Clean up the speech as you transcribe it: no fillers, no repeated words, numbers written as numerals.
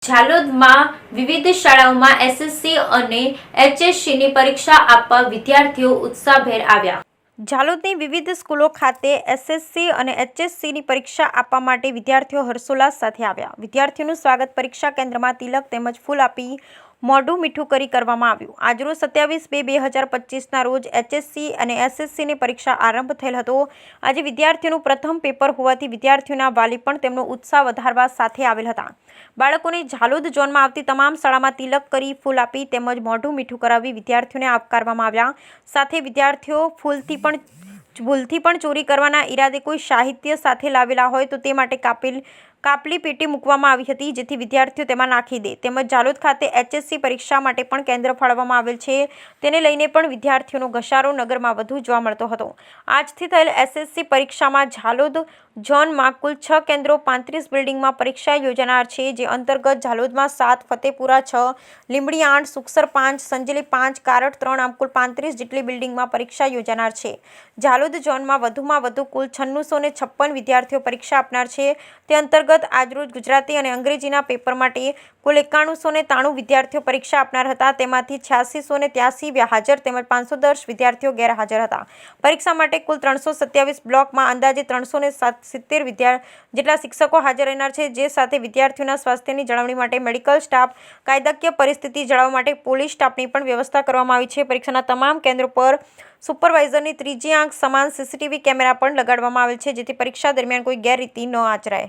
ઝાલોદમાં વિવિધ શાળાઓમાં એસએસસી અને એચએસસીની પરીક્ષા આપવા વિદ્યાર્થીઓ ઉત્સાહભેર આવ્યા। ઝાલોદની વિવિધ સ્કૂલો ખાતે એસએસસી અને એચએસસીની પરીક્ષા આપવા માટે વિદ્યાર્થીઓ હર્ષોલ્લાસ સાથે આવ્યા। વિદ્યાર્થીઓનું સ્વાગત પરીક્ષા કેન્દ્રમાં તિલક તેમજ ફૂલ આપી મોઢું મીઠું કરી કરવામાં આવ્યું। આજરોજ 27/2/2025ના રોજ એચએસસી અને એસએસસીની પરીક્ષા આરંભ થયેલ હતો। આજે વિદ્યાર્થીઓનું પ્રથમ પેપર હોવાથી વિદ્યાર્થીઓના વાલી પણ તેમનો ઉત્સાહ વધારવા સાથે આવેલ હતા। બાળકોને ઝાલોદ ઝોનમાં આવતી તમામ શાળામાં તિલક કરી ફૂલ આપી તેમજ મોઢું મીઠું કરાવી વિદ્યાર્થીઓને આવકારવામાં આવ્યા। સાથે વિદ્યાર્થીઓ ભૂલથી પણ ચોરી કરવાના ઈરાદે કોઈ સાહિત્ય સાથે લાવેલા હોય તો તે માટે કાપલી પેટી મૂકવામાં આવી હતી, જેથી વિદ્યાર્થીઓ તેમાં નાખી દે। તેમજ ઝાલોદ ખાતે એચએસસી પરીક્ષા માટે પણ કેન્દ્ર ફાળવવામાં આવેલ છે, તેને લઈને પણ વિદ્યાર્થીઓનો ઘસારો નગરમાં વધુ જોવા મળતો હતો। આજથી થયેલ એસએસસી પરીક્ષામાં ઝાલોદ ઝોનમાં કુલ 6 કેન્દ્રો 35 બિલ્ડિંગમાં પરીક્ષા યોજાનાર છે, જે અંતર્ગત ઝાલોદમાં 7, ફતેપુરા 6, લીંબડી 8, સુખસર 5, સંજેલી 5, કારડ 3 આમ કુલ 35 જેટલી બિલ્ડિંગમાં પરીક્ષા યોજાનાર છે। ઝાલોદ ઝોનમાં વધુમાં વધુ કુલ 9656 વિદ્યાર્થીઓ પરીક્ષા આપનાર છે। તે અંતર્ગત આજરોજ ગુજરાતી અને અંગ્રેજીના પેપર માટે કુલ 9193 વિદ્યાર્થીઓ પરીક્ષા આપનાર હતા। તેમાંથી 8683 હાજર તેમજ 510 વિદ્યાર્થીઓ ગેરહાજર હતા। પરીક્ષા માટે કુલ 327 બ્લોકમાં અંદાજે 370 જેટલા શિક્ષકો હાજર રહેનાર છે, જે સાથે વિદ્યાર્થીઓના સ્વાસ્થ્યની જાળવણી માટે મેડિકલ સ્ટાફ, કાયદાકીય પરિસ્થિતિ જાળવવા માટે પોલીસ સ્ટાફની પણ વ્યવસ્થા કરવામાં આવી છે। પરીક્ષાના તમામ કેન્દ્રો પર સુપરવાઇઝરની ત્રીજી આંખ સમાન સીસીટીવી કેમેરા પણ લગાડવામાં આવેલ છે, જેથી પરીક્ષા દરમિયાન કોઈ ગેરરીતિ ન આચરાય।